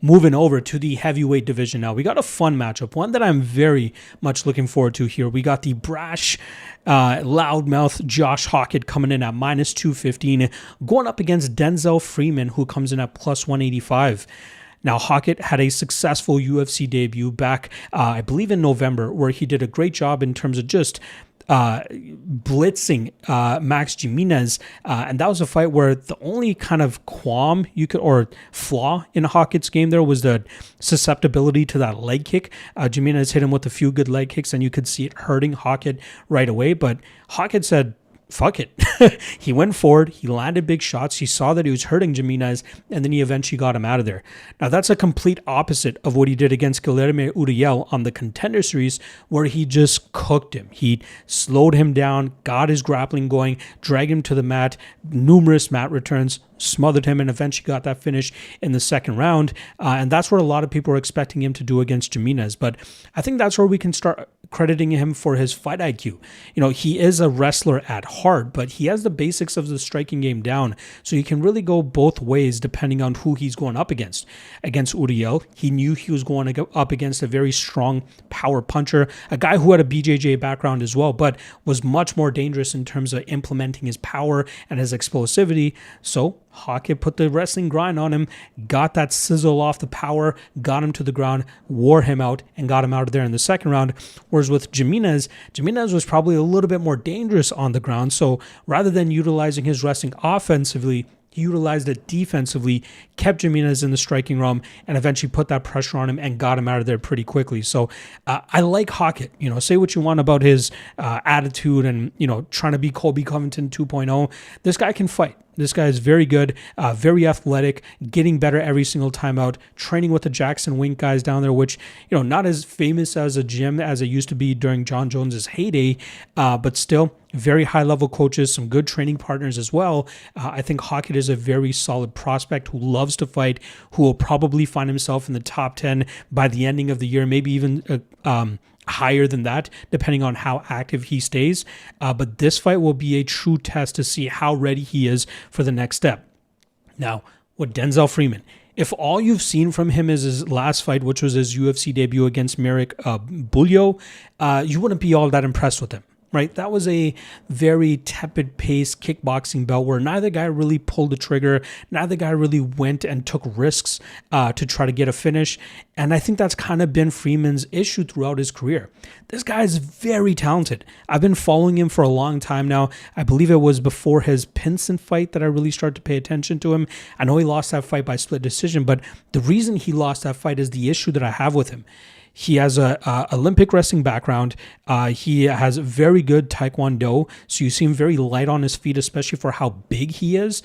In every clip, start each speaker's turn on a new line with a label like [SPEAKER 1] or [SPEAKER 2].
[SPEAKER 1] Moving over to the heavyweight division now, we got a fun matchup, one that I'm very much looking forward to here. We got the brash, loudmouth Josh Hokit coming in at minus 215, going up against Denzel Freeman, who comes in at plus 185. Now, Hokit had a successful UFC debut back, I believe in November, where he did a great job in terms of just blitzing Max Jimenez, and that was a fight where the only kind of qualm you could, or flaw in Hokit's game there, was the susceptibility to that leg kick. Jimenez hit him with a few good leg kicks, and you could see it hurting Hokit right away, but Hokit said, fuck it. He went forward, he landed big shots, he saw that he was hurting Jimenez, and then he eventually got him out of there. Now, that's a complete opposite of what he did against Guilherme Uriel on the Contender series, where he just cooked him. He slowed him down, got his grappling going, dragged him to the mat, numerous mat returns, smothered him, and eventually got that finish in the second round. And that's what a lot of people are expecting him to do against Jimenez. But I think that's where we can start crediting him for his fight IQ. You know, he is a wrestler at heart, but he has the basics of the striking game down. So he can really go both ways depending on who he's going up against. Against Uriel, he knew he was going to go up against a very strong power puncher, a guy who had a BJJ background as well, but was much more dangerous in terms of implementing his power and his explosivity. So Hokit put the wrestling grind on him, got that sizzle off the power, got him to the ground, wore him out, and got him out of there in the second round. Whereas with Jimenez was probably a little bit more dangerous on the ground. So rather than utilizing his wrestling offensively, he utilized it defensively, kept Jimenez in the striking realm, and eventually put that pressure on him and got him out of there pretty quickly. So I like Hokit. You know, say what you want about his attitude and, you know, trying to be Colby Covington 2.0. This guy can fight. This guy is very good, very athletic, getting better every single time out, training with the Jackson Wink guys down there, which, you know, not as famous as a gym as it used to be during John Jones's heyday, but still very high-level coaches, some good training partners as well. I think Hokit is a very solid prospect who loves to fight, who will probably find himself in the top 10 by the ending of the year, maybe even higher than that, depending on how active he stays. But this fight will be a true test to see how ready he is for the next step. Now, with Denzel Freeman, if all you've seen from him is his last fight, which was his UFC debut against Merrick Bulio, you wouldn't be all that impressed with him. Right, that was a very tepid pace kickboxing bout where neither guy really pulled the trigger, neither guy really went and took risks to try to get a finish. And I think that's kind of been Freeman's issue throughout his career. This guy is very talented. I've been following him for a long time now. I believe it was before his Pinson fight that I really started to pay attention to him. I know he lost that fight by split decision, but the reason he lost that fight is the issue that I have with him. He has a Olympic wrestling background. He has very good Taekwondo, so you see him very light on his feet, especially for how big he is.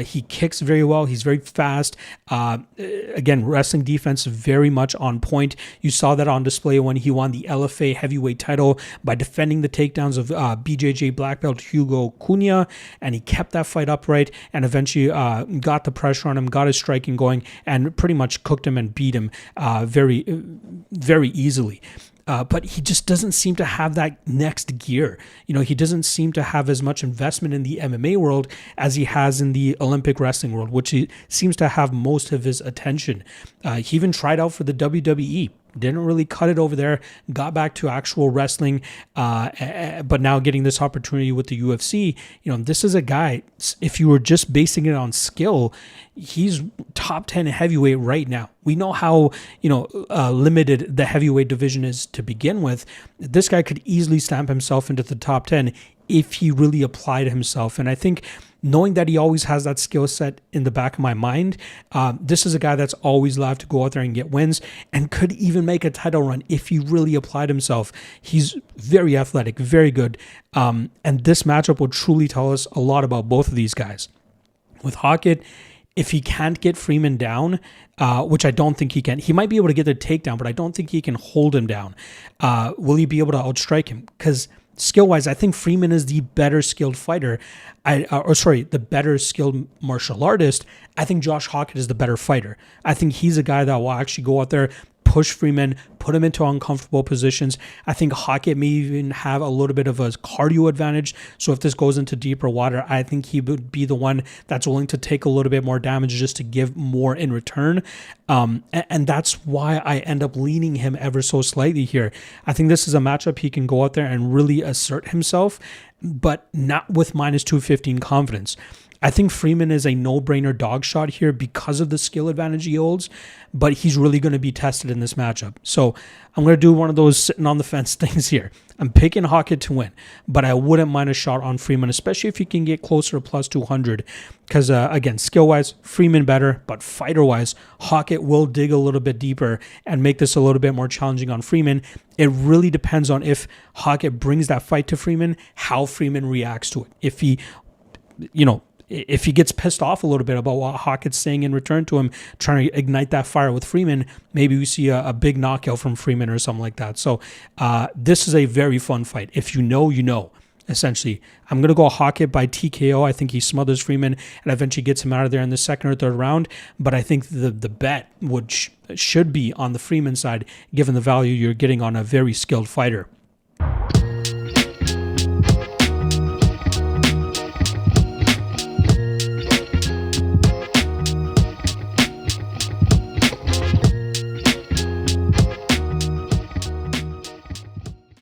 [SPEAKER 1] He kicks very well. He's very fast. Again, wrestling defense very much on point. You saw that on display when he won the LFA heavyweight title by defending the takedowns of BJJ black belt Hugo Cunha, and he kept that fight upright and eventually got the pressure on him, got his striking going, and pretty much cooked him and beat him very easily. But he just doesn't seem to have that next gear. You know, he doesn't seem to have as much investment in the MMA world as he has in the Olympic wrestling world, which he seems to have most of his attention. He even tried out for the WWE. Didn't really cut it over there, got back to actual wrestling, but now getting this opportunity with the UFC. You know, this is a guy, if you were just basing it on skill, he's top 10 heavyweight right now. We know how, limited the heavyweight division is to begin with. This guy could easily stamp himself into the top 10 if he really applied himself. And I think knowing that he always has that skill set in the back of my mind, this is a guy that's always allowed to go out there and get wins and could even make a title run if he really applied himself. He's very athletic, very good. And this matchup will truly tell us a lot about both of these guys. With Hokit, if he can't get Freeman down, which I don't think he can, he might be able to get the takedown, but I don't think he can hold him down. Will he be able to outstrike him? Because skill-wise, I think Freeman is the better skilled fighter. The better skilled martial artist. I think Josh Hokit is the better fighter. I think he's a guy that will actually go out there, push Freeman, put him into uncomfortable positions. I think Hokit may even have a little bit of a cardio advantage. So if this goes into deeper water, I think he would be the one that's willing to take a little bit more damage just to give more in return. And that's why I end up leaning him ever so slightly here. I think this is a matchup he can go out there and really assert himself, but not with minus 215 confidence. I think Freeman is a no-brainer dog shot here because of the skill advantage he holds, but he's really going to be tested in this matchup. So I'm going to do one of those sitting on the fence things here. I'm picking Hokit to win, but I wouldn't mind a shot on Freeman, especially if you can get closer to plus 200. Because, again, skill-wise, Freeman better, but fighter-wise, Hokit will dig a little bit deeper and make this a little bit more challenging on Freeman. It really depends on if Hokit brings that fight to Freeman, how Freeman reacts to it. If he, if he gets pissed off a little bit about what Hokit's saying in return to him, trying to ignite that fire with Freeman, maybe we see a big knockout from Freeman or something like that. So this is a very fun fight. If you know, you know. Essentially, I'm going to go Hokit by TKO. I think he smothers Freeman and eventually gets him out of there in the second or third round. But I think the bet should be on the Freeman side, given the value you're getting on a very skilled fighter.